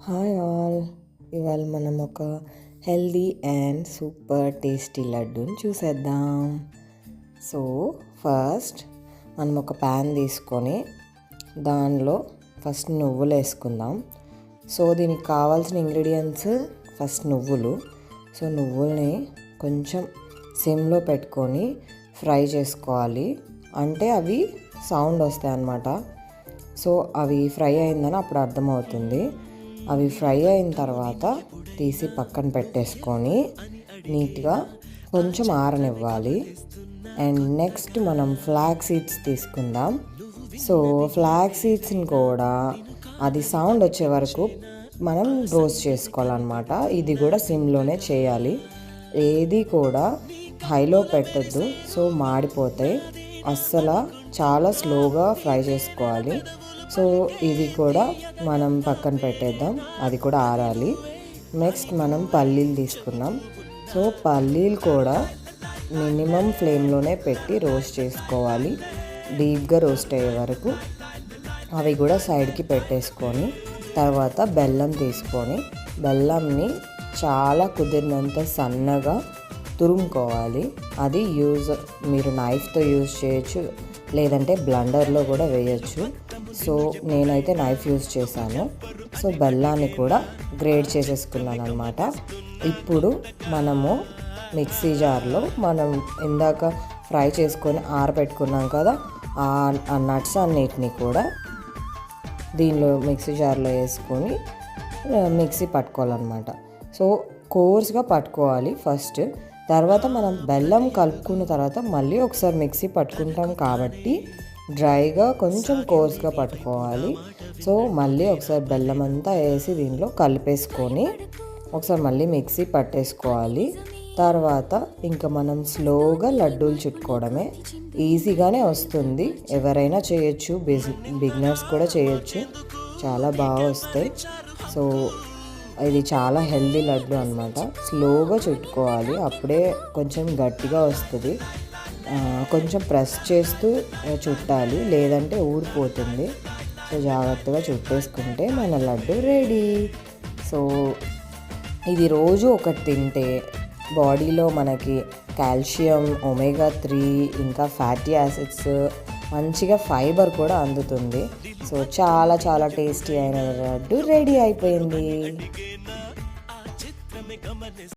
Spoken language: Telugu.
హాయ్ ఆల్, ఇవాళ మనం ఒక హెల్దీ అండ్ సూపర్ టేస్టీ లడ్డూని చూసేద్దాం. సో ఫస్ట్ మనం ఒక ప్యాన్ తీసుకొని దానిలో ఫస్ట్ నువ్వులు వేసుకుందాం. సో దీనికి కావాల్సిన ఇంగ్రీడియంట్స్ ఫస్ట్ నువ్వులు. సో నువ్వుల్ని కొంచెం సిమ్లో పెట్టుకొని ఫ్రై చేసుకోవాలి, అంటే అవి సౌండ్ వస్తాయి అన్నమాట. సో అవి ఫ్రై అయిందని అప్పుడు అర్థమవుతుంది. అవి ఫ్రై అయిన తర్వాత తీసి పక్కన పెట్టేసుకొని నీట్గా కొంచెం ఆరనివ్వాలి. అండ్ నెక్స్ట్ మనం ఫ్లాక్ సీడ్స్ తీసుకుందాం. సో ఫ్లాక్ సీడ్స్ని కూడా అది సౌండ్ వచ్చే వరకు మనం రోస్ట్ చేసుకోవాలన్నమాట. ఇది కూడా సిమ్లోనే చేయాలి, ఏది కూడా హైలో పెట్టద్దు. సో మాడిపోతాయి, అస్సలు చాలా స్లోగా ఫ్రై చేసుకోవాలి. సో ఇది కూడా మనం పక్కన పెట్టేద్దాం, అది కూడా ఆరాలి. నెక్స్ట్ మనం పల్లీలు తీసుకుందాం. సో పల్లీలు కూడా మినిమం ఫ్లేమ్లోనే పెట్టి రోస్ట్ చేసుకోవాలి, డీప్గా రోస్ట్ అయ్యే వరకు. అవి కూడా సైడ్కి పెట్టేసుకొని తర్వాత బెల్లం తీసుకొని బెల్లంని చాలా కుదిరినంత సన్నగా తురుముకోవాలి. అది మీరు నైఫ్తో యూజ్ చేయొచ్చు, లేదంటే బ్లెండర్లో కూడా వేయచ్చు. సో నేనైతే నైఫ్ యూజ్ చేశాను. సో బెల్లాన్ని కూడా గ్రేట్ చేసేసుకున్నాను అనమాట. ఇప్పుడు మనము మిక్సీ జార్లో మనం ఇందాక ఫ్రై చేసుకొని ఆరబెట్టుకున్నాం కదా, ఆ నట్స్ అన్నిటినీ కూడా దీనిలో మిక్సీ జార్లో వేసుకొని మిక్సీ పట్టుకోవాలన్నమాట. సో కోర్స్గా పట్టుకోవాలి ఫస్ట్. తర్వాత మనం బెల్లం కలుపుకున్న తర్వాత మళ్ళీ ఒకసారి మిక్సీ పట్టుకుంటాం కాబట్టి డ్రైగా కొంచెం కోర్స్గా పట్టుకోవాలి. సో మళ్ళీ ఒకసారి బెల్లం అంతా వేసి దీనిలో కలిపేసుకొని ఒకసారి మళ్ళీ మిక్సీ పట్టేసుకోవాలి. తర్వాత ఇంకా మనం స్లోగా లడ్డూలు చుట్టుకోవడమే, ఈజీగానే వస్తుంది. ఎవరైనా చేయొచ్చు, బిగినర్స్ కూడా చేయొచ్చు, చాలా బాగా వస్తాయి. సో ఇది చాలా హెల్దీ లడ్డు అనమాట. స్లోగా చుట్టుకోవాలి, అప్పుడే కొంచెం గట్టిగా వస్తుంది. కొంచెం ప్రెస్ చేస్తూ చుట్టాలి, లేదంటే ఊడిపోతుంది. సో జాగ్రత్తగా చుట్టేసుకుంటే మన లడ్డు రెడీ. సో ఇది రోజు ఒకటి తింటే బాడీలో మనకి కాల్షియం, ఒమేగా 3, ఇంకా ఫ్యాటీ యాసిడ్స్, మంచిగా ఫైబర్ కూడా అందుతుంది. సో చాలా చాలా టేస్టీ అయిన లడ్డు రెడీ అయిపోయింది.